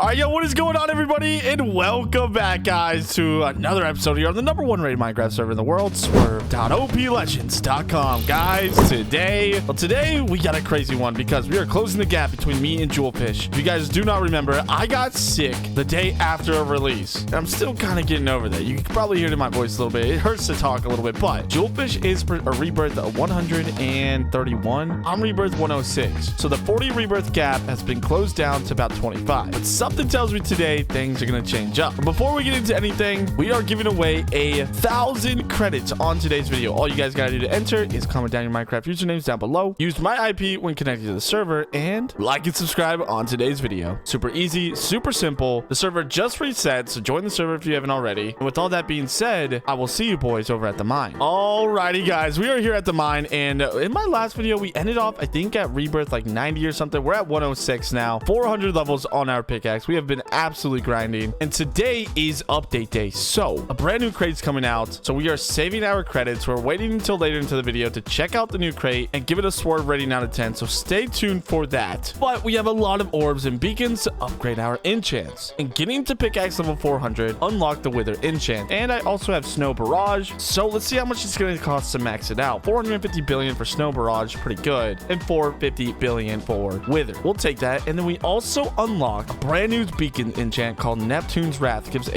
All right, yo, what is going on, everybody? And welcome back, guys, to another episode here on the #1 rated Minecraft server in the world, swerve.oplegends.com. Guys, today we got a crazy one because we are closing the gap between me and Jewelfish. If you guys do not remember, I got sick the day after a release. And I'm still kind of getting over that. You can probably hear it in my voice a little bit. It hurts to talk a little bit, but Jewelfish is a rebirth of 131. I'm rebirth 106. So the 40 rebirth gap has been closed down to about 25. But something tells me today things are going to change up. But before we get into anything, we are giving away 1,000 credits on today's video. All you guys got to do to enter is comment down your Minecraft usernames down below. Use my IP when connected to the server and like and subscribe on today's video. Super easy, super simple. The server just reset, so join the server if you haven't already. And with all that being said, I will see you boys over at the mine. Alrighty, guys, we are here at the mine, and in my last video, we ended off, I think, at rebirth like 90 or something. We're at 106 now, 400 levels on our pickaxe. We have been absolutely grinding, and today is update day. So a brand new crate's coming out, so we are saving our credits. We're waiting until later into the video to check out the new crate and give it a swerve rating out of 10, so stay tuned for that. But we have a lot of orbs and beacons to upgrade our enchants, and getting to pickaxe level 400 unlock the wither enchant. And I also have snow barrage, so let's see how much it's going to cost to max it out. 450 billion for snow barrage, pretty good, and 450 billion for wither. We'll take that. And then we also unlock a brand new beacon enchant called Neptune's Wrath. Gives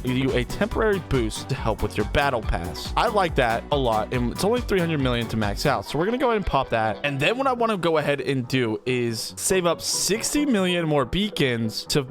you a temporary boost to help with your battle pass. I like that a lot, and it's only 300 million to max out, so we're gonna go ahead and pop that. And then what I want to go ahead and do is save up 60 million more beacons to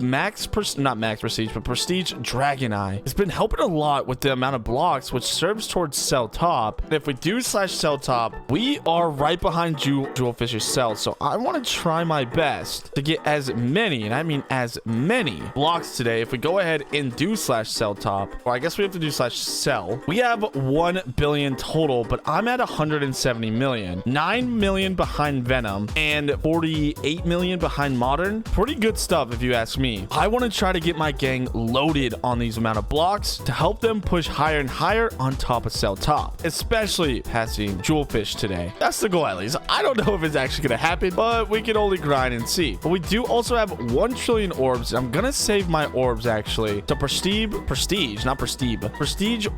not max prestige, but prestige Dragon Eye. It's been helping a lot with the amount of blocks, which serves towards cell top. And if we do slash cell top, we are right behind Jewelfish's cell, so I want to try my best to get as many, and I mean as many blocks today. If we go ahead and do slash cell top, or I guess we have to do slash cell, we have 1 billion total, but I'm at 170 million, 9 million behind Venom, and 48 million behind Modern. Pretty good stuff if you ask me. I want to try to get my gang loaded on these amount of blocks to help them push higher and higher on top of cell top, especially passing Jewelfish today. That's the goal, at least. I don't know if it's actually going to happen, but we can only grind and see. But we do also have 1 trillion orbs. I'm gonna save my orbs actually to prestige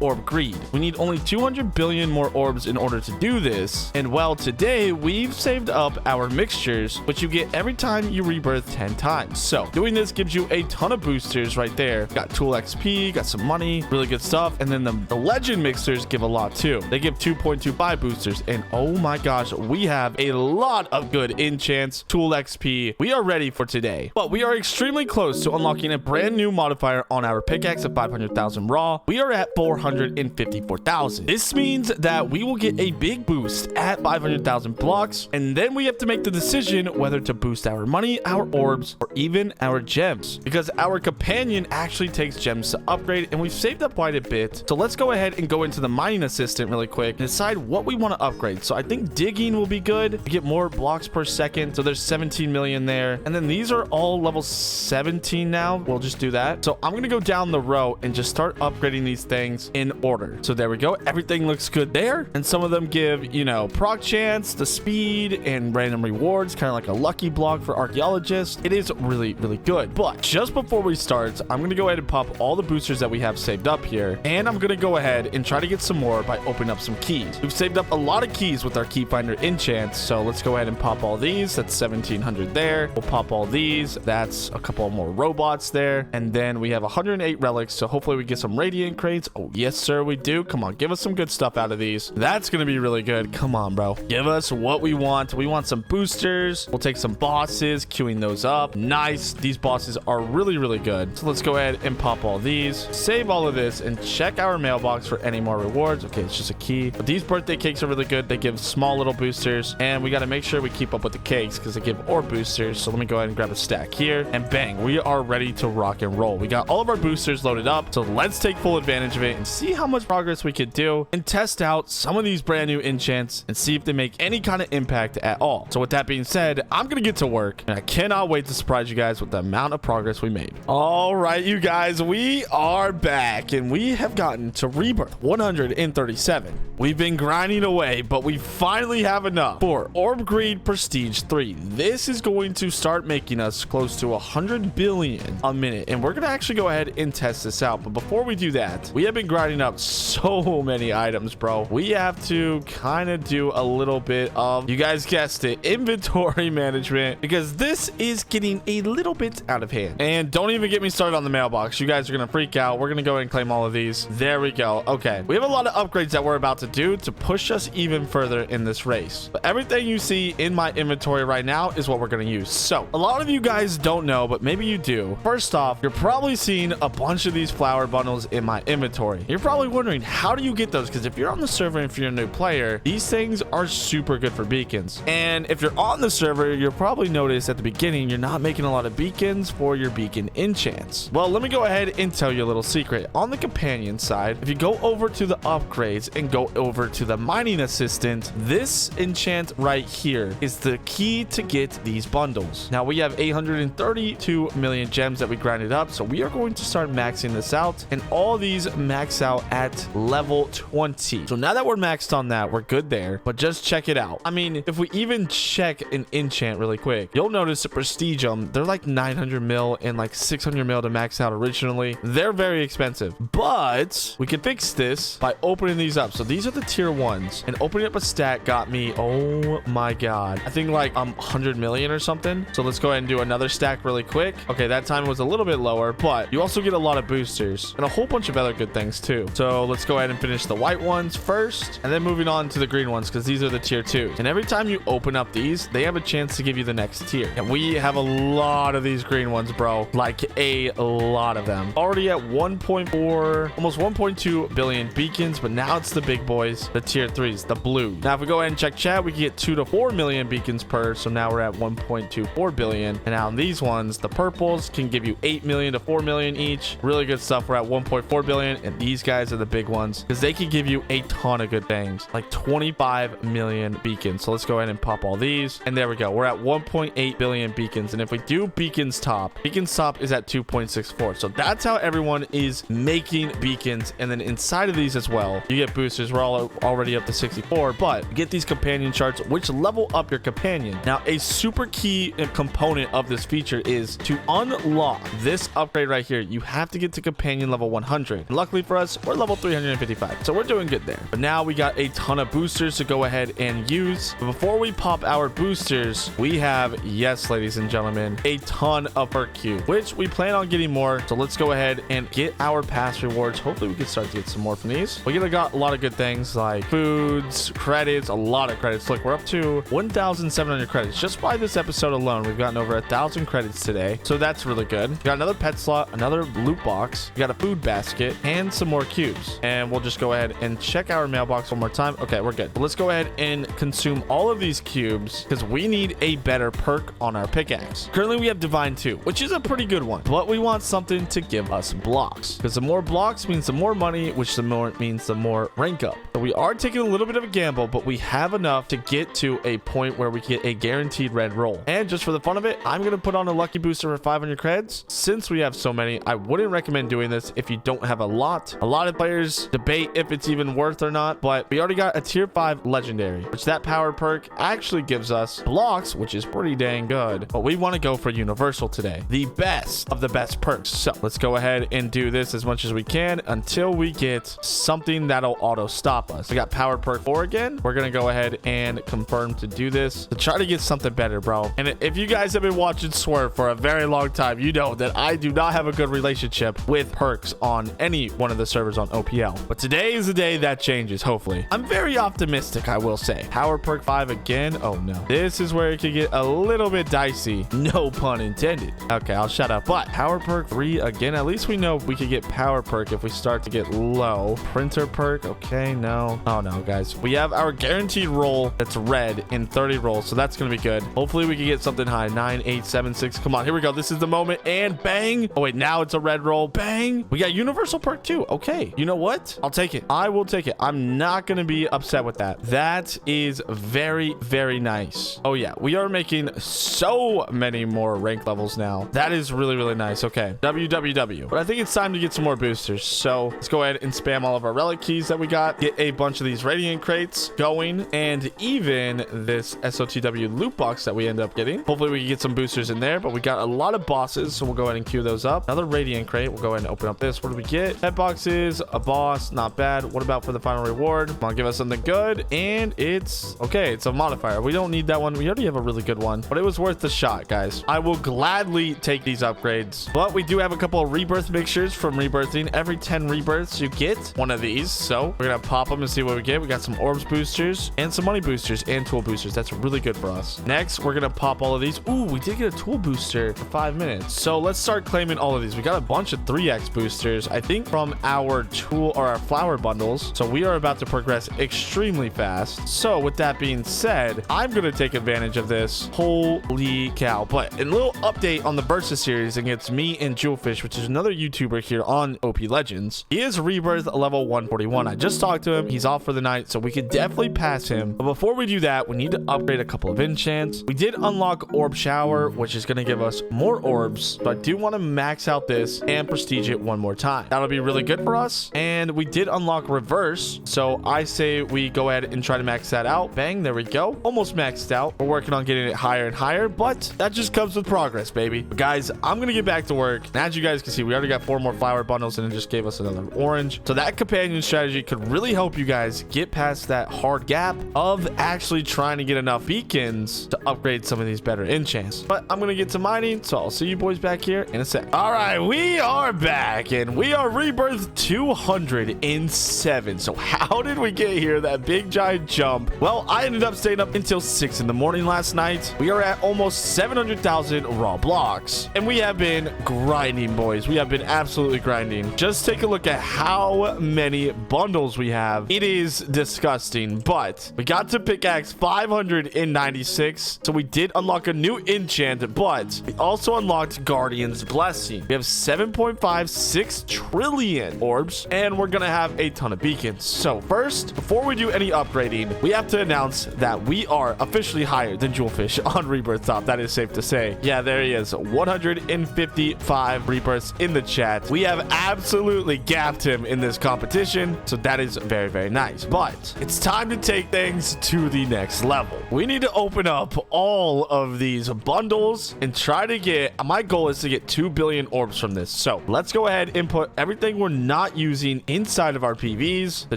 orb greed. We need only 200 billion more orbs in order to do this. And well, today we've saved up our mixtures, which you get every time you rebirth 10 times. So doing this gives you a ton of boosters right there. Got tool XP, got some money, really good stuff. And then the legend mixers give a lot too. They give 2.25 boosters, and oh my gosh, we have a lot of good enchants, tool XP. We are ready for today, but we are extremely close to unlocking a brand new modifier on our pickaxe of 500,000 raw. We are at 454,000. This means that we will get a big boost at 500,000 blocks, and then we have to make the decision whether to boost our money, our orbs, or even our gems, because our companion actually takes gems to upgrade, and we've saved up quite a bit. So let's go ahead and go into the mining assistant really quick and decide what we want to upgrade. So I think digging will be good. We get more blocks per second, so there's 17 million there, and then these are all level 17 now. We'll just do that. So I'm gonna go down the row and just start upgrading these things in order. So there we go. Everything looks good there, and some of them give, you know, proc chance, the speed, and random rewards, kind of like a lucky block for archaeologists. It is really, really good. But just before we start, I'm gonna go ahead and pop all the boosters that we have saved up here, and I'm gonna go ahead and try to get some more by opening up some keys. We've saved up a lot of keys with our key finder enchants, so let's go ahead and pop all these. That's 1700 there. We'll pop all these. That's a couple more robots there, and then we have 108 relics, so hopefully we get some radiant crates. Oh yes sir, we do. Come on, give us some good stuff out of these. That's gonna be really good. Come on, bro, give us what we want. We want some boosters. We'll take some bosses, queuing those up. Nice. These bosses are really, really good. So let's go ahead and pop all these, save all of this, and check our mailbox for any more rewards. Okay, it's just a key, but these birthday cakes are really good. They give small little boosters, and we got to make sure we keep up with the cakes because they give orb boosters. So let me go ahead and grab a stack here, and bang, we are ready to rock and roll. We got all of our boosters loaded up, so let's take full advantage of it and see how much progress we could do and test out some of these brand new enchants and see if they make any kind of impact at all. So with that being said, I'm gonna get to work, and I cannot wait to surprise you guys with the amount of progress we made. All right, you guys, we are back, and we have gotten to rebirth 137. We've been grinding away, but we finally have enough for orb greed prestige 3. This is going to start making us close to 100 1 billion a minute, and we're gonna actually go ahead and test this out. But before we do that, we have been grinding up so many items, bro. We have to kind of do a little bit of, you guys guessed it, inventory management, because this is getting a little bit out of hand. And don't even get me started on the mailbox. You guys are gonna freak out. We're gonna go ahead and claim all of these. There we go. Okay, we have a lot of upgrades that we're about to do to push us even further in this race. But everything you see in my inventory right now is what we're gonna use. So a lot of you guys don't know, but maybe you do. First off, you're probably seeing a bunch of these flower bundles in my inventory. You're probably wondering, how do you get those? Because if you're on the server and if you're a new player, these things are super good for beacons. And if you're on the server, you'll probably notice at the beginning you're not making a lot of beacons for your beacon enchants. Well, let me go ahead and tell you a little secret. On the companion side, if you go over to the upgrades and go over to the mining assistant, this enchant right here is the key to get these bundles. Now we have 832 million gems that we grinded up, so we are going to start maxing this out, and all these max out at level 20. So now that we're maxed on that, we're good there. But just check it out. I mean, if we even check an enchant really quick, you'll notice the prestige they're like 900 mil and like 600 mil to max out originally. They're very expensive, but we can fix this by opening these up. So these are the tier 1s, and opening up a stack got me, oh my god, I think like 100 million or something. So let's go ahead and do another stack really quick. Okay, that time was a little bit lower, but you also get a lot of boosters and a whole bunch of other good things too. So let's go ahead and finish the white ones first, and then moving on to the green ones, because these are the tier 2s. And every time you open up these, they have a chance to give you the next tier. And we have a lot of these green ones, bro, like a lot of them. Already at 1.4, almost 1.2 billion beacons, but now it's the big boys, the tier 3s, the blue. Now if we go ahead and check chat, we can get 2 to 4 million beacons per, so now we're at 1.24 billion. And now these ones, the purples, can give you 8 million to 4 million each. Really good stuff. We're at 1.4 billion, and these guys are the big ones because they can give you a ton of good things, like 25 million beacons. So let's go ahead and pop all these, and there we go. We're at 1.8 billion beacons. And if we do beacons top is at 2.64. So that's how everyone is making beacons. And then inside of these as well, you get boosters. We're all already up to 64, but you get these companion charts which level up your companion. Now a super key component of this feature is to unlock this upgrade right here. You have to get to companion level 100. Luckily for us, we're level 355, so we're doing good there. But now we got a ton of boosters to go ahead and use. But before we pop our boosters, we have, yes ladies and gentlemen, a ton of perk cubes, which we plan on getting more. So let's go ahead and get our pass rewards. Hopefully we can start to get some more from these. We got a lot of good things like foods, credits, a lot of credits. Look, we're up to 1,700 credits just by this episode alone. We've gotten over 1,000 credits today, so that's really good. We got another pet slot, another loot box, we got a food basket, and some more cubes. And we'll just go ahead and check our mailbox one more time. Okay, we're good. But let's go ahead and consume all of these cubes because we need a better perk on our pickaxe. Currently we have divine 2, which is a pretty good one, but we want something to give us blocks, because the more blocks means the more money, which the more means the more rank up. So we are taking a little bit of a gamble, but we have enough to get to a point where we get a guaranteed red roll. And just for the fun of it, I'm going to put on a lucky booster for 500 creds. Since we have so many, I wouldn't recommend doing this if you don't have a lot. A lot of players debate if it's even worth or not, but we already got a tier 5 legendary, which that power perk actually gives us blocks, which is pretty dang good. But we want to go for universal today, the best of the best perks. So let's go ahead and do this as much as we can until we get something that'll auto stop us. We got power perk 4 again. We're going to go ahead and confirm to do this to try to get something better, bro. And if you guys have been watching Swerve for a very long time, you know that I do not have a good relationship with perks on any one of the servers on OPL. But today is the day that changes, hopefully. I'm very optimistic, I will say. Power perk 5 again. Oh no. This is where it could get a little bit dicey. No pun intended. Okay, I'll shut up. But power perk 3 again. At least we know we could get power perk if we start to get low. Printer perk. Okay, no. Oh no, guys. We have our guaranteed roll that's red in 30 rolls, so that's gonna be good. Hopefully we can get something high. 9, 8, 7, 6. Come on, here we go. This is the moment. And bang. Oh wait, now it's a red roll. Bang. We got universal perk 2. Okay, you know what? I'll take it. I will take it. I'm not gonna be upset with that. That is very, very nice. Oh yeah, we are making so many more rank levels now. That is really, really nice. Okay, www. But I think it's time to get some more boosters, so let's go ahead and spam all of our relic keys that we got, get a bunch of these radiant crates going, and even this SOTW loot box that we end up getting. Hopefully we can get some boosters in there, but we got a lot of bosses, so we'll go ahead and queue those up. Another radiant crate. We'll go ahead and open up this. What do we get? Pet boxes, a boss, not bad. What about for the final reward? Come on, give us something good. And it's okay. It's a modifier. We don't need that one. We already have a really good one, but it was worth the shot, guys. I will gladly take these upgrades, but we do have a couple of rebirth mixtures from rebirthing. Every 10 rebirths, you get one of these. So we're gonna pop them and see what we get. We got some orbs boosters and some money boosters and tool boosters. That's really good for us. Next, we're gonna pop all of these. Ooh, we did get a tool booster for 5 minutes. So let's start claiming all of these. We got a bunch of 3x boosters, I think, from our tool or our flower bundles. So we are about to progress extremely fast. So with that being said, I'm gonna take advantage of this. Holy cow. But a little update on the Versus series against me and Jewelfish, which is another YouTuber here on OP Legends. He is rebirth level 141. I just talked to him. He's off for the night, so we could definitely pass him. But before we do that, we need to upgrade a couple of enchants. We did unlock Orb Shower, which is going to give us more orbs. So I do want to max out this and prestige it one more time. That'll be really good for us. And we did unlock Reverse, so I say we go ahead and try to max that out. Bang, there we go. Almost maxed out. We're working on getting it higher and higher, but that just comes with progress, baby. But guys, I'm going to get back to work. And as you guys can see, we already got 4 more flower bundles, and it just gave us another orange. So that companion strategy could really help you guys get past that hard gap of actually trying to get enough beacons to upgrade some of these better enchants. But I'm gonna get to mining, so I'll see you boys back here in a sec. All right, we are back, and we are rebirth 207. So how did we get here? That big giant jump. Well, I ended up staying up until 6 in the morning last night. We are at almost 700,000 raw blocks, and we have been grinding, boys. We have been absolutely grinding. Just take a look at how many bundles we have. It is disgusting, but we got to Pickaxe 596, so we did unlock a new enchant, but we also unlocked Guardian's Blessing. We have 7.56 trillion orbs, and we're gonna have a ton of beacons. So first, before we do any upgrading, we have to announce that we are officially higher than Jewelfish on Rebirth Top. That is safe to say. Yeah, there he is. 155 rebirths in the chat. We have absolutely gapped him in this competition, so that is very, very nice. But it's time to take things to the next level. We need to open up all of these bundles and try to get, my goal is to get 2 billion orbs from this. So let's go ahead and put everything we're not using inside of our PVs to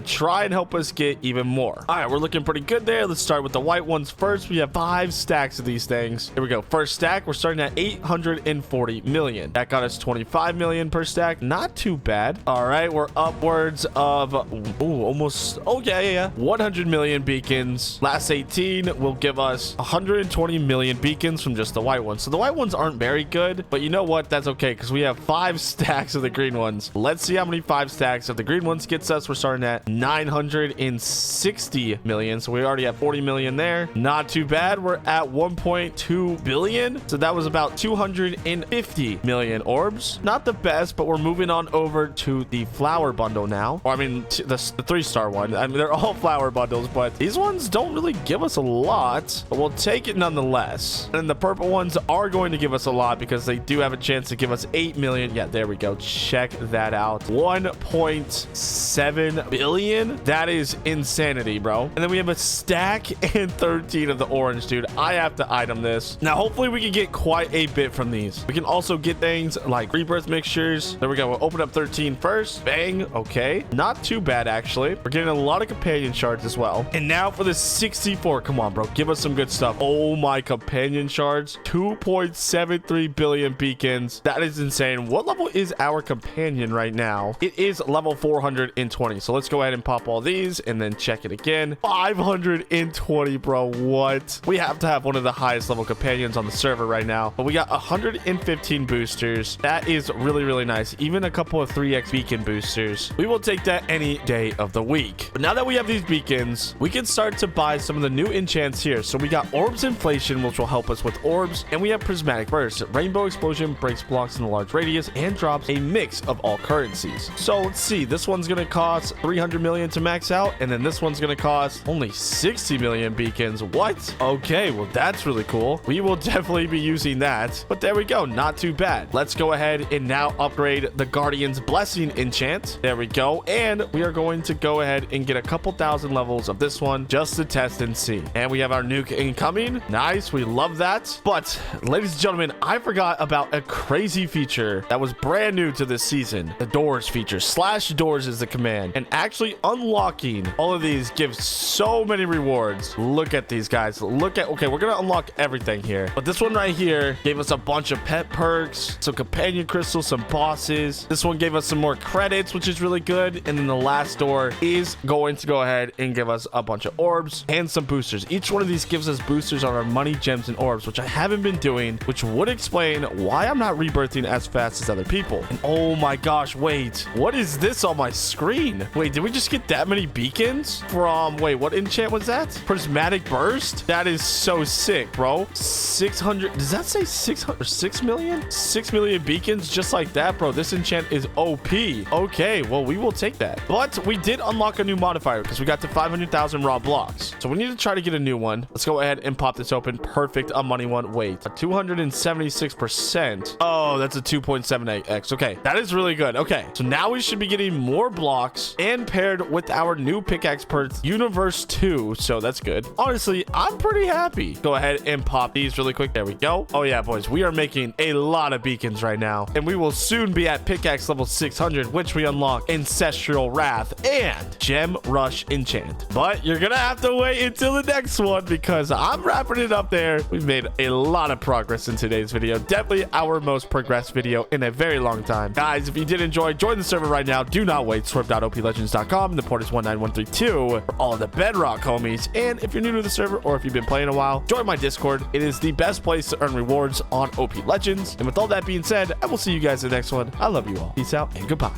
try and help us get even more. All right, we're looking pretty good there. Let's start with the white ones first. We have 5 stacks of these things. Here we go. First stack, we're starting at 840 million. That got us 25 million per stack. Not too bad. All right, we're upwards of almost 100 million beacons. Last 18 will give us 120 million beacons from just the white ones. So the white ones aren't very good, but you know what? That's okay, because we have 5 stacks of the green ones. Let's see how many 5 stacks of the green ones gets us. We're starting at 960 million, so we already have 40 million there. Not too bad. We're at 1.2 billion, so that was about 250 million orbs. Not the best, but we're moving on over to the flower bundle now. Or I mean, the 3-star one. I mean, they're all flower bundles, but these ones don't really give us a lot, but we'll take it nonetheless. And the purple ones are going to give us a lot because they do have a chance to give us 8 million. Yeah, there we go. Check that out. 1.7 billion. That is insanity, bro. And then we have a stack and 13 of the orange, dude. I have to item this. Now, hopefully we can get quite a bit from these. We can also get things like rebirth mixtures. There we go. We'll open up 13 first. Bang. Okay. Not too bad, actually. We're getting a lot of companion shards as well. And now for the 64. Come on, bro. Give us some good stuff. Oh, my companion shards. 2.73 billion beacons. That is insane. What level is our companion right now? It is level 420. So let's go ahead and pop all these and then check it again. 520, bro. What? We have to have one of the highest level companions on the server right now. But we got 115 boosters. That is really, really nice. Even a couple of 3x beacon boosters. We will take that any day of the week. But now that we have these beacons, we can start to buy some of the new enchants here. So we got Orbs Inflation, which will help us with orbs. And we have Prismatic Burst. Rainbow Explosion breaks blocks in a large radius and drops a mix of all currencies. So let's see. This one's going to cost 300 million to max out. And then this one's going to cost only 60 million beacons. What? Okay, well, that's really cool. We will definitely be using that. But there we go. Not too bad. Let's go ahead and now upgrade the Guardian's Blessing enchant. There we go. And we are going to go ahead and get a couple thousand levels of this one just to test and see. And we have our nuke incoming. Nice. We love that. But ladies and gentlemen, gentlemen, I forgot about a crazy feature that was brand new to this season. The doors feature. Slash doors is the command. And actually unlocking all of these gives so many rewards. Look at these guys. Look at, okay, we're going to unlock everything here. But this one right here gave us a bunch of pet perks, some companion crystals, some bosses. This one gave us some more credits, which is really good. And then the last door is going to go ahead and give us a bunch of orbs and some boosters. Each one of these gives us boosters on our money, gems, and orbs, which I haven't been doing, which would explain why I'm not rebirthing as fast as other people. And oh my gosh, wait, what is this on my screen? Wait, did we just get that many beacons from, wait, what enchant was that? Prismatic burst? That is so sick, bro. 600, does that say 600 or 6 million? 6 million beacons just like that, bro. This enchant is OP. Okay, well, we will take that. But we did unlock a new modifier because we got to 500,000 raw blocks. So we need to try to get a new one. Let's go ahead and pop this open. Perfect. A money one. Wait, 276%. Oh, that's a 2.78x. Okay, that is really good. Okay, so now we should be getting more blocks and paired with our new pickaxe per universe 2. So that's good. Honestly, I'm pretty happy. Go ahead and pop these really quick. There we go. Oh yeah, boys, we are making a lot of beacons right now, and we will soon be at pickaxe level 600, which we unlock ancestral wrath and gem rush enchant. But you're gonna have to wait until the next one because I'm wrapping it up there. We've made a lot of progress in today's video. Definitely our most progressed video in a very long time. Guys, if you did enjoy, join the server right now. Do not wait. Swerve.oplegends.com, and the port is 19132 for all of the Bedrock homies. And if you're new to the server or if you've been playing a while, join my Discord. It is the best place to earn rewards on OP Legends. And with all that being said, I will see you guys in the next one. I love you all. Peace out and goodbye.